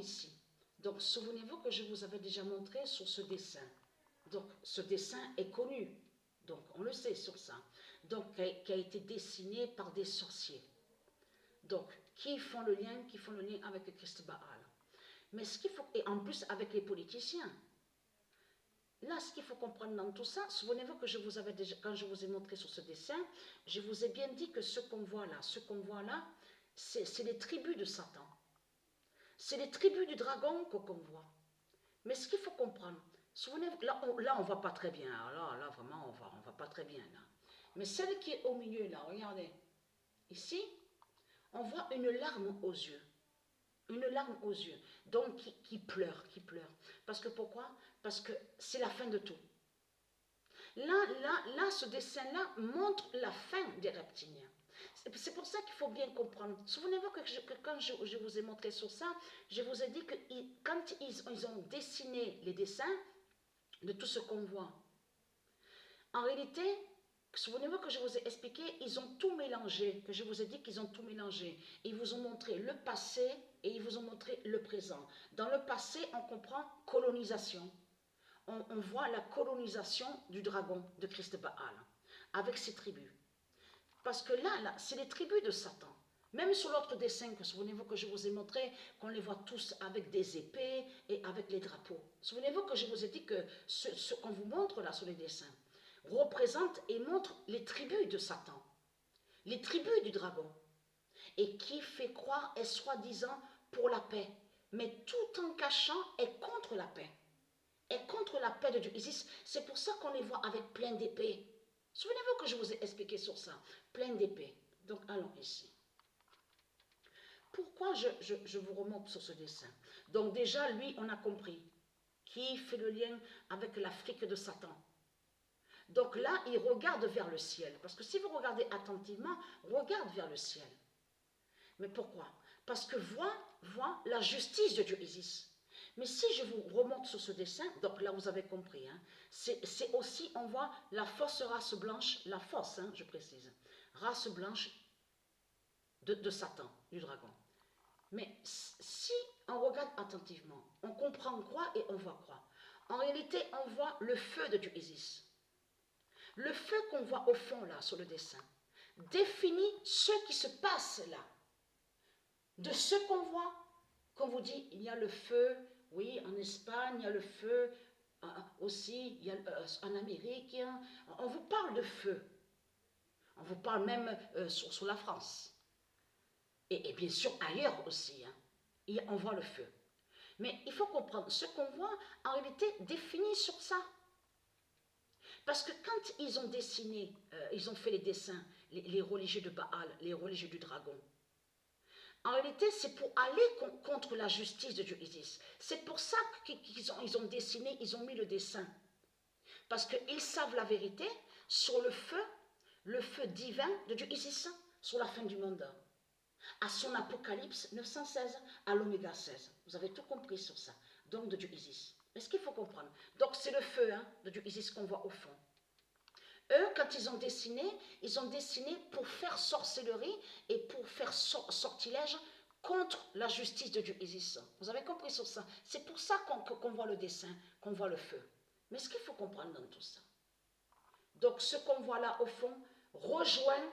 ici. Donc, souvenez-vous que je vous avais déjà montré sur ce dessin. Donc, ce dessin est connu. Donc, on le sait sur ça. Donc, qui a été dessiné par des sorciers. Donc, qui font le lien avec le Christ Baal. Mais ce qu'il faut, et en plus avec les politiciens. Là, ce qu'il faut comprendre dans tout ça, souvenez-vous que je vous avais déjà, quand je vous ai montré sur ce dessin, je vous ai bien dit que ce qu'on voit là, c'est les tribus de Satan. C'est les tribus du dragon qu'on voit. Mais ce qu'il faut comprendre, souvenez-vous, là on ne voit pas très bien. Là, vraiment, on va pas très bien. Là. Mais celle qui est au milieu, là, regardez. Ici, on voit une larme aux yeux. Une larme aux yeux. Donc, qui pleure. Parce que pourquoi? Parce que c'est la fin de tout. Là, ce dessin-là montre la fin des reptiliens. C'est pour ça qu'il faut bien comprendre. Souvenez-vous que quand je vous ai montré sur ça, je vous ai dit que quand ils ont dessiné les dessins de tout ce qu'on voit, en réalité, souvenez-vous que je vous ai expliqué, ils ont tout mélangé, que je vous ai dit qu'ils ont tout mélangé. Ils vous ont montré le passé et ils vous ont montré le présent. Dans le passé, on comprend colonisation. On voit la colonisation du dragon de Christ Baal avec ses tribus. Parce que là c'est les tribus de Satan. Même sur l'autre dessin, que souvenez-vous que je vous ai montré, qu'on les voit tous avec des épées et avec les drapeaux. Souvenez-vous que je vous ai dit que ce qu'on vous montre là sur les dessins représente et montre les tribus de Satan, les tribus du dragon, et qui fait croire est soi-disant pour la paix, mais tout en cachant est contre la paix. Est contre la paix de Dieu. Isis, c'est pour ça qu'on les voit avec plein d'épées. Souvenez-vous que je vous ai expliqué sur ça. Plein d'épées. Donc, allons ici. Pourquoi je vous remonte sur ce dessin? Donc, déjà, lui, on a compris. Qui fait le lien avec l'Afrique de Satan? Donc là, il regarde vers le ciel. Parce que si vous regardez attentivement, regarde vers le ciel. Mais pourquoi? Parce que voit la justice de Dieu Isis. Mais si je vous remonte sur ce dessin, donc là vous avez compris, hein, c'est aussi, on voit la fausse race blanche, la fausse, hein, je précise, race blanche de Satan, du dragon. Mais si on regarde attentivement, on comprend quoi et on voit quoi? En réalité, on voit le feu de Dieu Isis. Le feu qu'on voit au fond là, sur le dessin, définit ce qui se passe là. De ce qu'on voit, qu'on vous dit, il y a le feu. Oui, en Espagne, il y a le feu, aussi, il y a, en Amérique, on vous parle de feu. On vous parle même sur la France. Et bien sûr ailleurs aussi, hein, on voit le feu. Mais il faut comprendre, ce qu'on voit, en réalité, définit sur ça. Parce que quand ils ont dessiné, ils ont fait les dessins, les religieux de Baal, les religieux du dragon, en réalité, c'est pour aller contre la justice de Dieu Isis. C'est pour ça qu'ils ont dessiné, ils ont mis le dessin. Parce qu'ils savent la vérité sur le feu divin de Dieu Isis, sur la fin du monde. À son Apocalypse 916, à l'Oméga 16. Vous avez tout compris sur ça. Donc de Dieu Isis. Mais ce qu'il faut comprendre, donc c'est le feu de Dieu Isis qu'on voit au fond. Eux, quand ils ont dessiné pour faire sorcellerie et pour faire sortilège contre la justice de Dieu Isis. Vous avez compris sur ça? C'est pour ça qu'on voit le dessin, qu'on voit le feu. Mais ce qu'il faut comprendre dans tout ça, donc ce qu'on voit là au fond,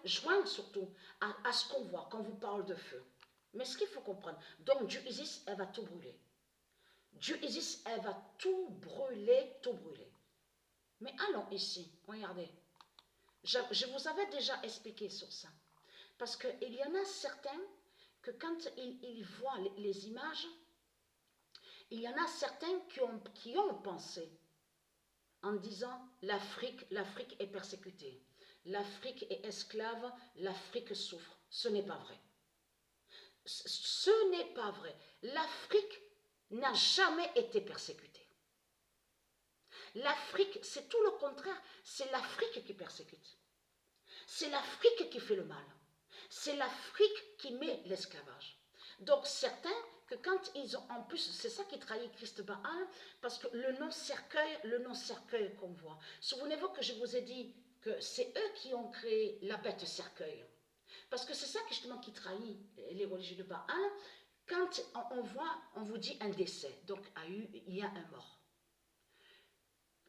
joint surtout à ce qu'on voit quand on vous parle de feu. Mais ce qu'il faut comprendre, donc Dieu Isis, elle va tout brûler. Dieu Isis, elle va tout brûler, tout brûler. Mais allons ici, regardez. Je vous avais déjà expliqué sur ça. Parce qu'il y en a certains que quand ils voient les images, il y en a certains qui ont pensé en disant l'Afrique est persécutée, l'Afrique est esclave, l'Afrique souffre. Ce n'est pas vrai. Ce n'est pas vrai. L'Afrique n'a jamais été persécutée. L'Afrique, c'est tout le contraire. C'est l'Afrique qui persécute. C'est l'Afrique qui fait le mal. C'est l'Afrique qui met l'esclavage. Donc certains, que quand ils ont, en plus, c'est ça qui trahit Christ Baal, parce que le non-cercueil qu'on voit. Souvenez-vous que je vous ai dit que c'est eux qui ont créé la bête cercueil. Parce que c'est ça justement qui trahit les religieux de Baal. Quand on voit, on vous dit un décès, donc il y a un mort.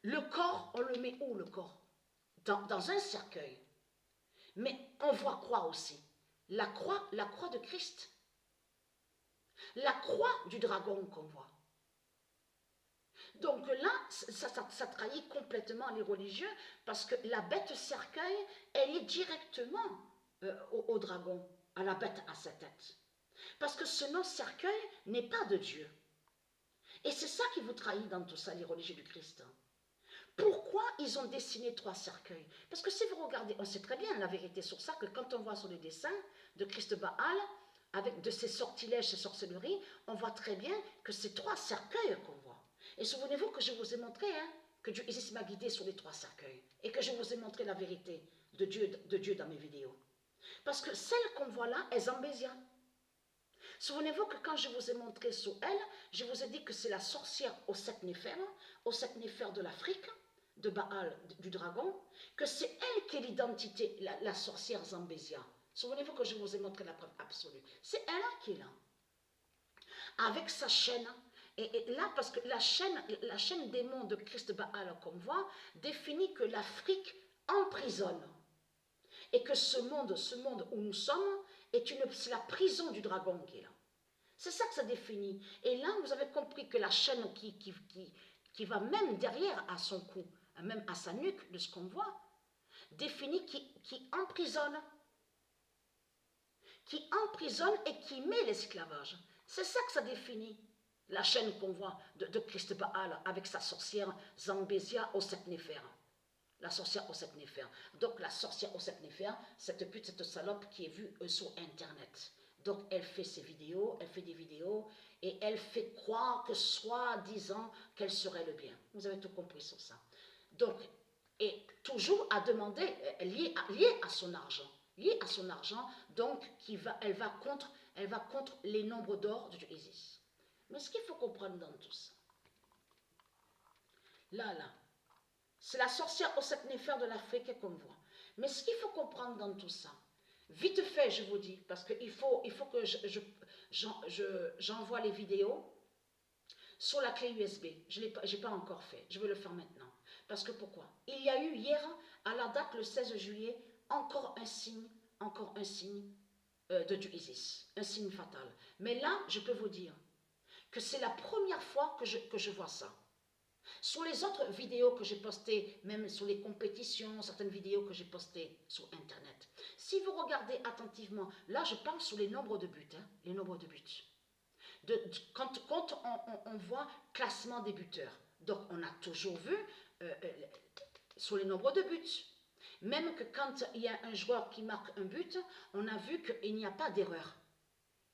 Le corps, on le met où le corps? Dans un cercueil. Mais on voit quoi aussi? La croix de Christ. La croix du dragon qu'on voit. Donc là, ça trahit complètement les religieux parce que la bête cercueil, elle est directement au dragon, à la bête à sa tête. Parce que ce nom cercueil n'est pas de Dieu. Et c'est ça qui vous trahit dans tout ça, les religieux du Christ. Pourquoi ils ont dessiné 3 cercueils? Parce que si vous regardez, on sait très bien la vérité sur ça, que quand on voit sur les dessins de Christ Baal, avec de ses sortilèges, ses sorcelleries, on voit très bien que c'est 3 cercueils qu'on voit. Et souvenez-vous que je vous ai montré, que Dieu Isis m'a guidé sur les 3 cercueils, et que je vous ai montré la vérité de Dieu dans mes vidéos. Parce que celles qu'on voit là, elles Zambésia. Souvenez-vous que quand je vous ai montré sur elle, je vous ai dit que c'est la sorcière aux 7 néphers de l'Afrique, de Baal, du dragon, que c'est elle qui est l'identité, la sorcière Zambésia. Souvenez-vous que je vous ai montré la preuve absolue. C'est elle qui est là. Avec sa chaîne. Et là, parce que la chaîne démon de Christ Baal qu'on voit, définit que l'Afrique emprisonne. Et que ce monde où nous sommes, c'est la prison du dragon qui est là. C'est ça que ça définit. Et là, vous avez compris que la chaîne qui va même derrière à son cou, même à sa nuque, de ce qu'on voit, définit qui emprisonne. Qui emprisonne et qui met l'esclavage. C'est ça que ça définit. La chaîne qu'on voit de Christ Baal avec sa sorcière Zambésia aux 7 néphers. La sorcière aux 7 néphers. Donc la sorcière aux 7 néphers, cette pute, cette salope qui est vue sur Internet. Donc elle fait ses vidéos, elle fait des vidéos et elle fait croire que soi-disant qu'elle serait le bien. Vous avez tout compris sur ça. Donc, et toujours à demander, lié à son argent. Lié à son argent, donc elle va contre les nombres d'or de Isis. Mais ce qu'il faut comprendre dans tout ça, là, c'est la sorcière aux 7 néphers de l'Afrique qu'on voit. Mais ce qu'il faut comprendre dans tout ça, vite fait, je vous dis, parce qu'il faut que j'envoie les vidéos sur la clé USB. Je n'ai pas encore fait. Je vais le faire maintenant. Parce que pourquoi? Il y a eu hier, à la date le 16 juillet, encore un signe de Isis. Un signe fatal. Mais là, je peux vous dire que c'est la première fois que je vois ça. Sur les autres vidéos que j'ai postées, même sur les compétitions, certaines vidéos que j'ai postées sur Internet, si vous regardez attentivement, là je parle sur les nombres de buts, les nombres de buts. Quand on voit classement des buteurs, donc on a toujours vu sur les nombres de buts. Même que quand il y a un joueur qui marque un but, on a vu qu'il n'y a pas d'erreur.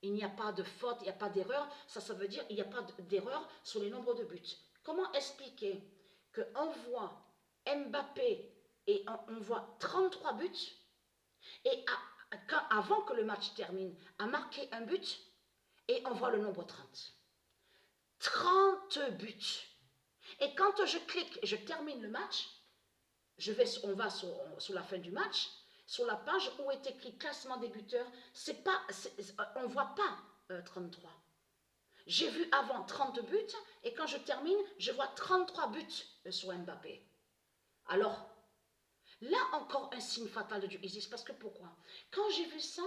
Il n'y a pas de faute, il n'y a pas d'erreur. Ça veut dire qu'il n'y a pas d'erreur sur les nombres de buts. Comment expliquer qu'on voit Mbappé et on voit 33 buts et avant que le match termine, a marqué un but et on voit le nombre 30. 30 buts. Et quand je clique et je termine le match, on va sur la fin du match, sur la page où est écrit classement des buteurs, on ne voit pas 33. J'ai vu avant 30 buts et quand je termine, je vois 33 buts sur Mbappé. Alors, là encore un signe fatal de Dieu Isis. Parce que pourquoi? Quand j'ai vu ça,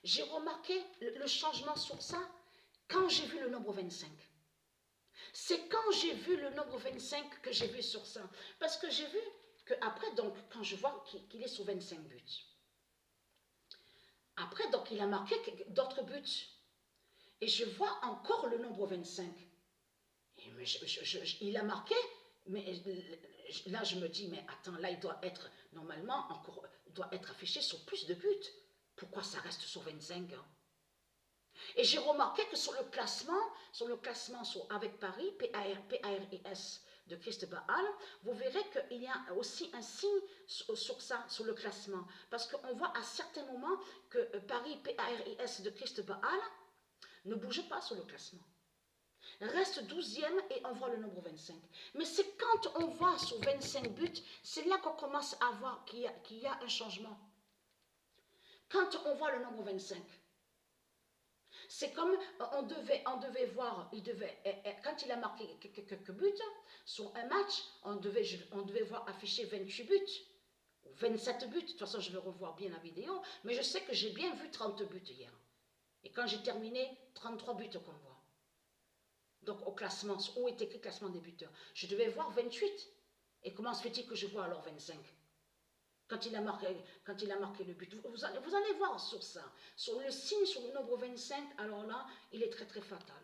j'ai remarqué le changement sur ça quand j'ai vu le nombre 25. C'est quand j'ai vu le nombre 25 que j'ai vu sur ça. Parce que j'ai vu qu'après, donc, quand je vois qu'il est sur 25 buts, après, donc, il a marqué d'autres buts. Et je vois encore le nombre 25. Et il a marqué, mais là je me dis, mais attends, là il doit être, normalement, il doit être affiché sur plus de buts. Pourquoi ça reste sur 25 Et j'ai remarqué que sur le classement avec Paris, PARIS de Christ Baal, vous verrez qu'il y a aussi un signe sur ça, sur le classement. Parce qu'on voit à certains moments que Paris, PARIS de Christ Baal, ne bouge pas sur le classement. Reste 12e et on voit le nombre 25. Mais c'est quand on voit sur 25 buts, c'est là qu'on commence à voir qu'il y a un changement. Quand on voit le nombre 25. C'est comme on devait voir, quand il a marqué quelques buts sur un match, on devait voir afficher 28 buts, ou 27 buts. De toute façon, je vais revoir bien la vidéo, mais je sais que j'ai bien vu 30 buts hier. Et quand j'ai terminé, 33 buts qu'on voit. Donc au classement, où est écrit classement des buteurs, je devais voir 28. Et comment se fait-il que je vois alors 25 quand il a marqué le but? Vous allez voir sur ça, sur le signe, sur le nombre 25, alors là, il est très très fatal.